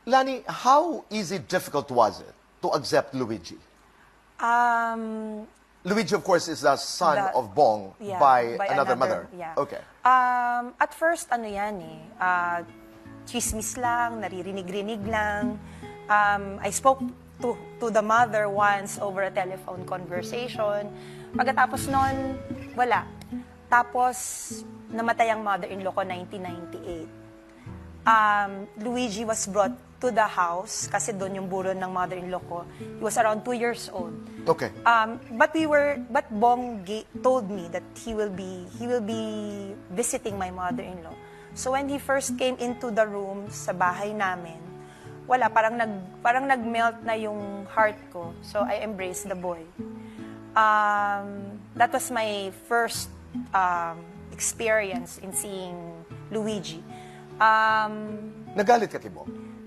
Lani, how easy, difficult was it to accept Luigi? Luigi, of course, is the son of Bong by another mother. Yeah. Okay. At first, ano yan chismis lang, naririnig-rinig lang. I spoke to the mother once over a telephone conversation. Pagkatapos nun, wala. Tapos, namatay ang mother-in-law ko 1998. Luigi was brought to the house kasi doon yung buron ng mother-in-law ko. He was around 2 years old. Okay. But Bong told me that he will be visiting my mother-in-law. So when he first came into the room sa bahay namin, wala, parang nag-melt na yung heart ko. So I embraced the boy. That was my first experience in seeing Luigi. Nagalit ka, Tibo?